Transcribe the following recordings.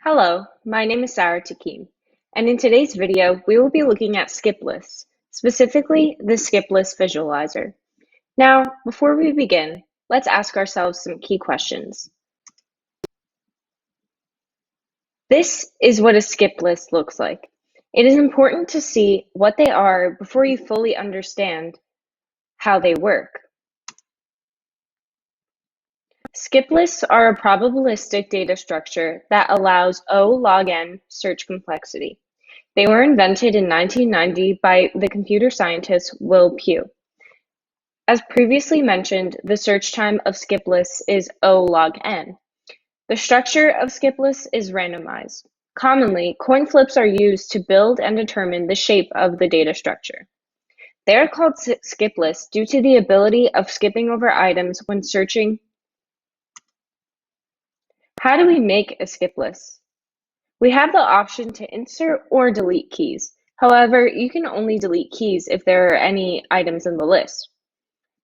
Hello, my name is Sarah Takim, and in today's video, we will be looking at skip lists, specifically the skip list visualizer. Now, before we begin, let's ask ourselves some key questions. This is what a skip list looks like. It is important to see what they are before you fully understand how they work. Skip lists are a probabilistic data structure that allows O log n search complexity. They were invented in 1990 by the computer scientist Will Pugh. As previously mentioned, the search time of skip lists is O log n. The structure of skip lists is randomized. Commonly, coin flips are used to build and determine the shape of the data structure. They are called skip lists due to the ability of skipping over items when searching. How do we make a skip list? We have the option to insert or delete keys. However, you can only delete keys if there are any items in the list.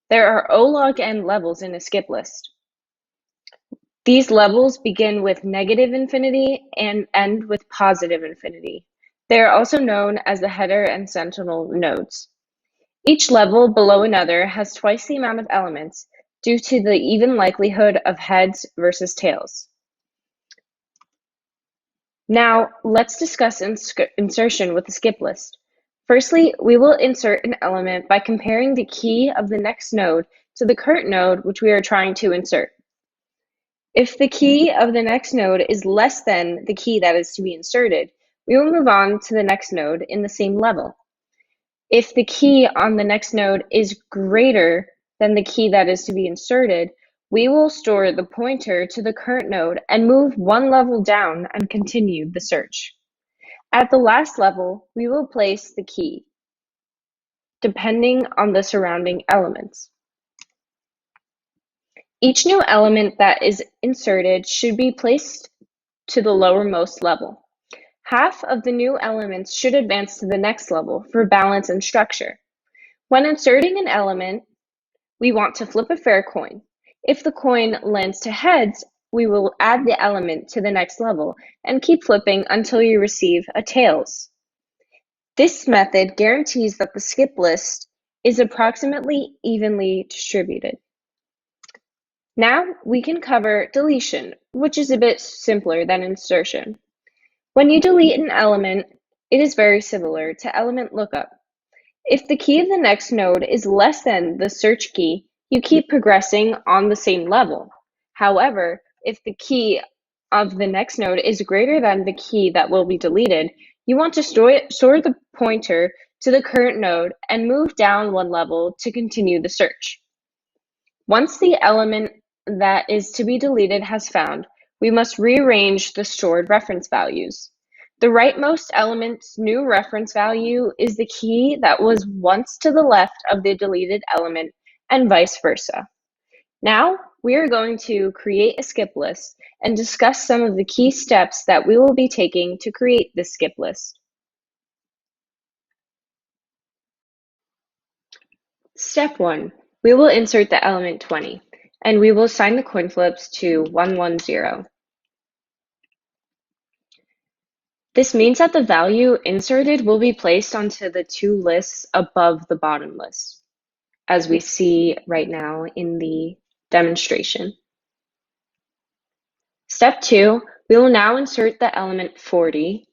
There are O log n levels in a skip list. These levels begin with negative infinity and end with positive infinity. They are also known as the header and sentinel nodes. Each level below another has twice the amount of elements due to the even likelihood of heads versus tails. Now, let's discuss insertion with a skip list. Firstly, we will insert an element by comparing the key of the next node to the current node which we are trying to insert. If the key of the next node is less than the key that is to be inserted, we will move on to the next node in the same level. If the key on the next node is greater than the key that is to be inserted, we will store the pointer to the current node and move one level down and continue the search. At the last level, we will place the key, depending on the surrounding elements. Each new element that is inserted should be placed to the lowermost level. Half of the new elements should advance to the next level for balance and structure. When inserting an element, we want to flip a fair coin. If the coin lands to heads, we will add the element to the next level and keep flipping until you receive a tails. This method guarantees that the skip list is approximately evenly distributed. Now we can cover deletion, which is a bit simpler than insertion. When you delete an element, it is very similar to element lookup. If the key of the next node is less than the search key, you keep progressing on the same level. However, if the key of the next node is greater than the key that will be deleted, you want to store the pointer to the current node and move down one level to continue the search. Once the element that is to be deleted has found, we must rearrange the stored reference values. The rightmost element's new reference value is the key that was once to the left of the deleted element, and vice versa. Now, we are going to create a skip list and discuss some of the key steps that we will be taking to create this skip list. Step 1. We will insert the element 20, and we will assign the coin flips to 110. This means that the value inserted will be placed onto the two lists above the bottom list, as we see right now in the demonstration. Step 2, we will now insert the element 40,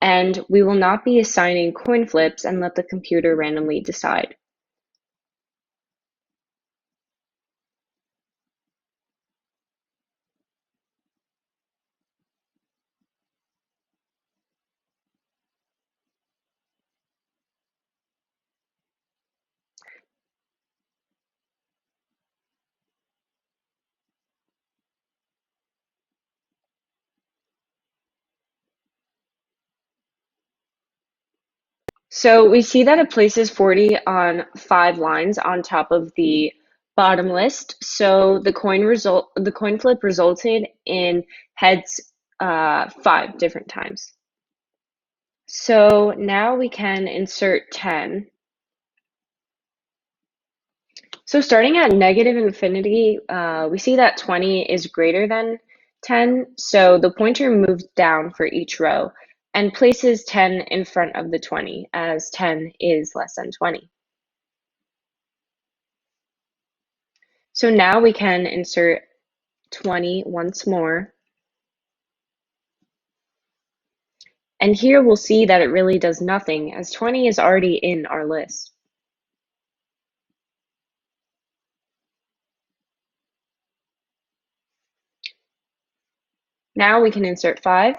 and we will not be assigning coin flips and let the computer randomly decide. So we see that it places 40 on 5 lines on top of the bottom list. So the coin flip resulted in heads 5 different times. So now we can insert 10. So starting at negative infinity, we see that 20 is greater than 10, so the pointer moves down for each row and places 10 in front of the 20, as 10 is less than 20. So now we can insert 20 once more. And here we'll see that it really does nothing, as 20 is already in our list. Now we can insert 5.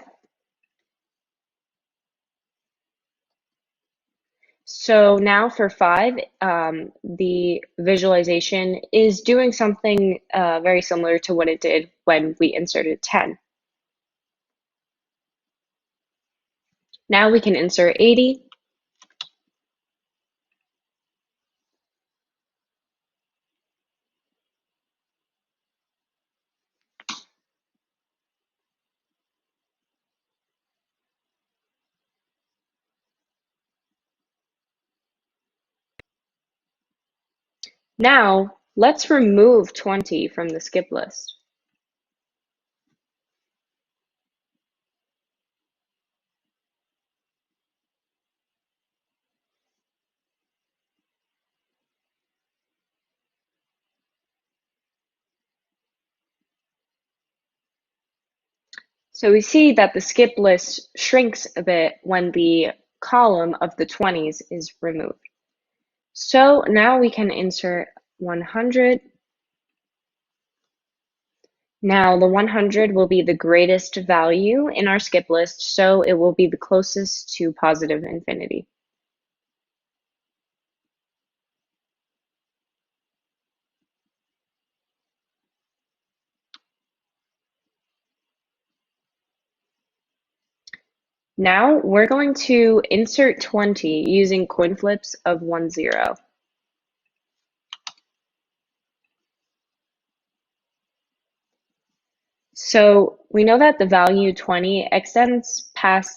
So now for 5, the visualization is doing something very similar to what it did when we inserted 10. Now we can insert 80. Now let's remove 20 from the skip list. So we see that the skip list shrinks a bit when the column of the 20s is removed. So now we can insert 100. Now the 100 will be the greatest value in our skip list, so it will be the closest to positive infinity. Now we're going to insert 20 using coin flips of 1, 0. So we know that the value 20 extends past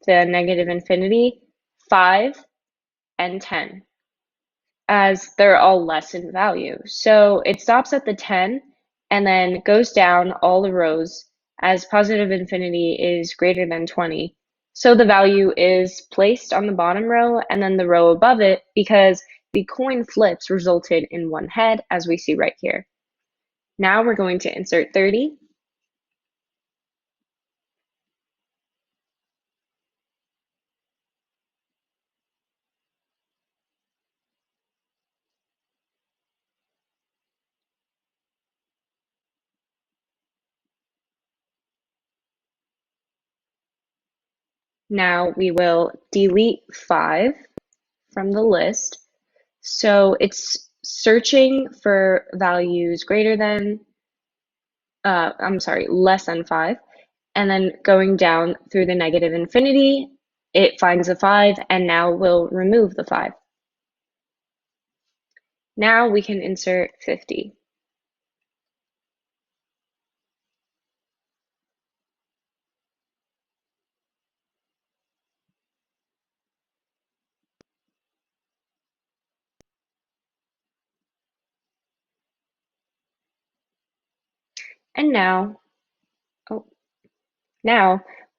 the negative infinity, 5, and 10, as they're all less in value. So it stops at the 10 and then goes down all the rows as positive infinity is greater than 20. So the value is placed on the bottom row and then the row above it because the coin flips resulted in one head, as we see right here. Now we're going to insert 30. Now we will delete 5 from the list. So it's searching for values less than 5, and then going down through the negative infinity, it finds a 5, and now we'll remove the 5. Now we can insert 50. And now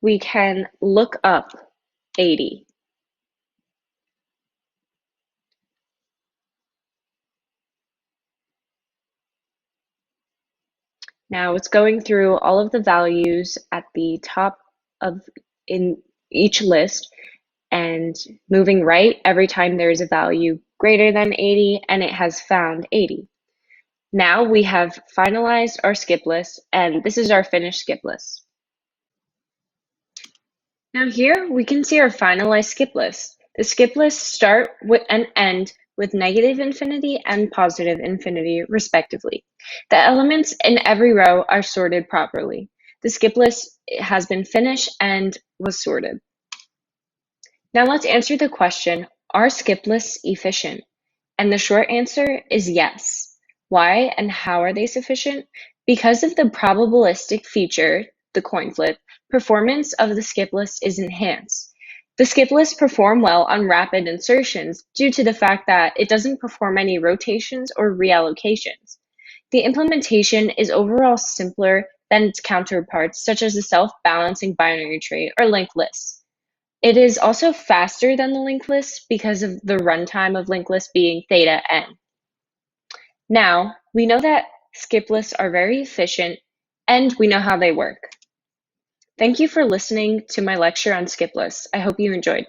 we can look up 80. Now it's going through all of the values at the top in each list and moving right every time there is a value greater than 80, and it has found 80. Now we have finalized our skip list, and this is our finished skip list. Now here we can see our finalized skip list. The skip lists start with and end with negative infinity and positive infinity, respectively. The elements in every row are sorted properly. The skip list has been finished and was sorted. Now let's answer the question, are skip lists efficient? And the short answer is yes. Why and how are they sufficient? Because of the probabilistic feature, the coin flip, performance of the skip list is enhanced. The skip lists perform well on rapid insertions due to the fact that it doesn't perform any rotations or reallocations. The implementation is overall simpler than its counterparts, such as the self-balancing binary tree or linked lists. It is also faster than the linked list because of the runtime of linked lists being theta n. Now, we know that skip lists are very efficient and we know how they work. Thank you for listening to my lecture on skip lists. I hope you enjoyed.